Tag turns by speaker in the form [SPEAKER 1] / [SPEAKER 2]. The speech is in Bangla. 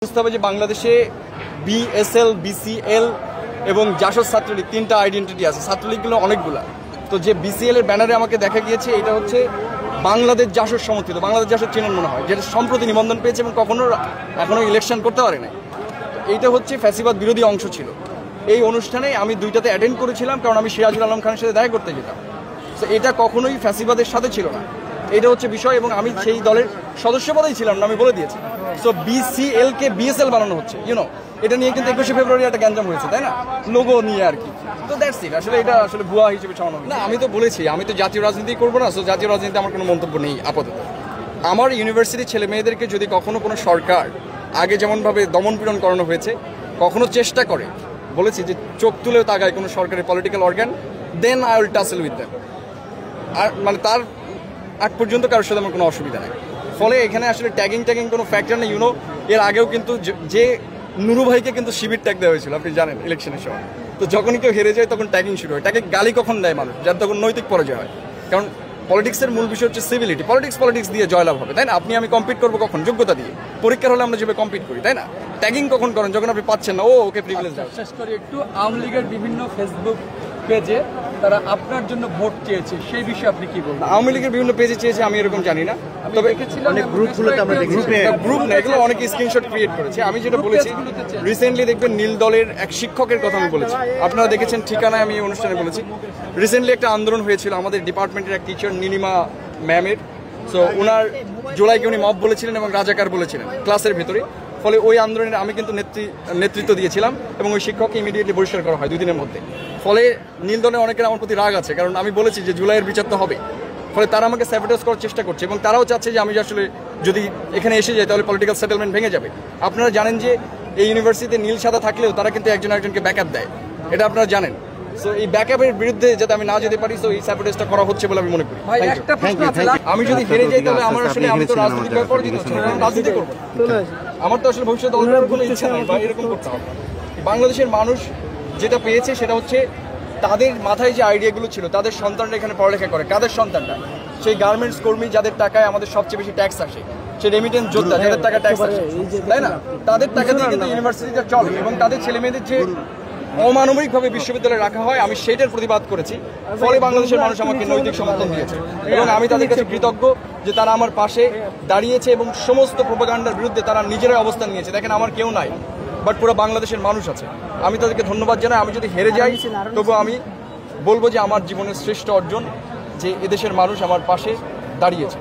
[SPEAKER 1] বুঝতে হবে যে বাংলাদেশে বিএসএল, বিসিএল এবং জাসদ ছাত্রলীগ তিনটা আইডেন্টিটি আছে। ছাত্রলীগগুলো অনেকগুলা। তো যে বিসিএল এর ব্যানারে আমাকে দেখা গিয়েছে এটা হচ্ছে বাংলাদেশ জাসদ সমর্থিত, বাংলাদেশ জাসদ চিহ্ন মনে হয়, যেটা সম্প্রতি নিবন্ধন পেয়েছে এবং এখনো ইলেকশন করতে পারে নাই। এইটা হচ্ছে ফ্যাসিবাদ বিরোধী অংশ ছিল। এই অনুষ্ঠানে আমি দুইটাতে অ্যাটেন্ড করেছিলাম, কারণ আমি সিরাজুল আলম খানের সাথে দেখা করতে যেতাম। তো এটা কখনোই ফ্যাসিবাদের সাথে ছিল না, এটা হচ্ছে বিষয়। এবং আমি সেই দলের সদস্যপদেই ছিলাম না, আমি বলে দিয়েছি। সো বিসিএল কে বিএসএল বানানো হচ্ছে, এটা নিয়ে কিন্তু 21শে ফেব্রুয়ারি একটা গ্যাঞ্জাম হয়েছে, তাই না, লোগো নিয়ে আর কি। তো দ্যাটস ইট। আসলে এটা আসলে ভুয়া হিসেবে ছাড়ানো না। আমি তো বলেছি আমি তো জাতীয় রাজনীতি করবো না, সো জাতীয় রাজনীতি আমার কোনো মন্তব্য নেই আপাতত। আমার ইউনিভার্সিটির ছেলে মেয়েদেরকে যদি কখনো কোনো সরকার আগে যেমনভাবে দমন পীড়ন করানো হয়েছে, কখনো চেষ্টা করে, বলেছি যে চোখ তুলেও তাকায় কোনো সরকারি political organ, then I will tussle with them. আর মানে তার আগ পর্যন্ত কারোর সাথে আমার কোনো অসুবিধা নেই। ফলে এখানে আসলে ট্যাগিং কোনো ফ্যাক্টর নেই। এর আগেও কিন্তু যে নুরু ভাইকে কিন্তু শিবির ট্যাগ দেওয়া হয়েছিল, আপনি জানেন, ইলেকশনের সময়। তো যখনই কেউ হেরে যায় তখন ট্যাগিং শুরু হয়। ট্যাগে গালি কখন দেয় মানুষ? যার তখন নৈতিক পরাজয় হয়। কারণ পলিটিক্সের মূল বিষয় হচ্ছে সিভিলিটি। পলিটিক্স দিয়ে জয়লাভ হবে, তাই না? আপনি আমি কম্পিট করবো কখন? যোগ্যতা দিয়ে। পরীক্ষার হলে আমরা যেভাবে কম্পিট করি, তাই না? ট্যাগিং কখন করেন? যখন আপনি পাচ্ছেন না, ওকে প্রিভিলেজ দাও।
[SPEAKER 2] শেষ করে একটু আওয়ামী লীগের বিভিন্ন ফেসবুক পেজে তারা আপনার জন্য ভোট চেয়েছে, সেই বিষয়ে আপনি কি বলবেন?
[SPEAKER 1] আওয়ামী লীগের বিভিন্ন পেজে চেয়েছে আমি এরকম জানি না, তবে
[SPEAKER 2] অনেক গ্রুপগুলোতে আমরা দেখেছি।
[SPEAKER 1] গ্রুপ না, এগুলো অনেকে স্ক্রিনশট ক্রিয়েট করেছে। আমি যেটা বলেছি, রিসেন্টলি দেখবেন নীল দলের এক শিক্ষকের কথা আমি বলেছি, আপনারা দেখেছেন ঠিকানায় আমি অনুষ্ঠানে বলেছি। রিসেন্টলি একটা আন্দোলন হয়েছিল আমাদের ডিপার্টমেন্টের এক টিচার নীলিমা ম্যামের। সো ওনার জুলাইকে উনি মব বলেছিলেন এবং রাজাকার বলেছিলেন ক্লাসের ভেতরে। ফলে ওই আন্দোলনে আমি কিন্তু নেতৃত্ব দিয়েছিলাম এবং ওই শিক্ষককে ইমিডিয়েটলি বহিষ্কার করা হয় 2 দিনের মধ্যে। ফলে নীল দলের অনেকের আমার প্রতি রাগ আছে, কারণ আমি বলেছি যে জুলাইয়ের বিচার তো হবে। ফলে তারা আমাকে স্যাবোটেজ করার চেষ্টা করছে এবং তারাও চাচ্ছে যে আমি আসলে যদি এখানে এসে যাই তাহলে পলিটিক্যাল সেটেলমেন্ট ভেঙে যাবে। আপনারা জানেন যে এই ইউনিভার্সিটিতে নীল সাদা থাকলেও তারা কিন্তু একজন একজনকে ব্যাকআপ দেয়, এটা আপনারা জানেন। সো এই ব্যাকআপের বিরুদ্ধে যাতে আমি না যেতে পারি, সো এই স্যাবোটেজটা করা হচ্ছে বলে আমি মনে করি। আমি যদি হেরে যাই তাহলে আমার আসলে আমি তো রাজনীতি করে দিতে হচ্ছে, রাজনীতি করবো আমার তো আসলে ভবিষ্যৎ দলের কোনো ইচ্ছা নেই বা এরকম করতে হবে। বাংলাদেশের মানুষ যেটা পেয়েছে সেটা হচ্ছে তাদের মাথায় যে আইডিয়াগুলো ছিল, তাদের সন্তানরা এখানে পড়ালেখা করে। কাদের সন্তানরা? সেই গার্মেন্টস কর্মী যাদের টাকায় আমাদের সবচেয়ে বেশি ট্যাক্স আসে, সেই রেমিটেন্স যোদ্ধা যাদের টাকা ট্যাক্স আসে, তাই না? তাদের টাকা দিয়ে কিন্তু ইউনিভার্সিটিটা চলে এবং তাদের ছেলে মেয়েদের যে অমানবিকভাবে বিশ্ববিদ্যালয়ে রাখা হয়, আমি সেটার প্রতিবাদ করেছি। ফলে বাংলাদেশের মানুষ আমাকে নৈতিক সমর্থন দিয়েছে এবং আমি তাদের কাছে কৃতজ্ঞ যে তারা আমার পাশে দাঁড়িয়েছে এবং সমস্ত প্রোপাগান্ডার বিরুদ্ধে তারা নিজেরাই অবস্থান নিয়েছে। দেখেন, আমার কেউ নাই, বাট পুরো বাংলাদেশের মানুষ আছে। আমি তাদেরকে ধন্যবাদ জানাই। আমি যদি হেরে যাই তবু আমি বলবো যে আমার জীবনের শ্রেষ্ঠ অর্জন যে এদেশের মানুষ আমার পাশে দাঁড়িয়েছে।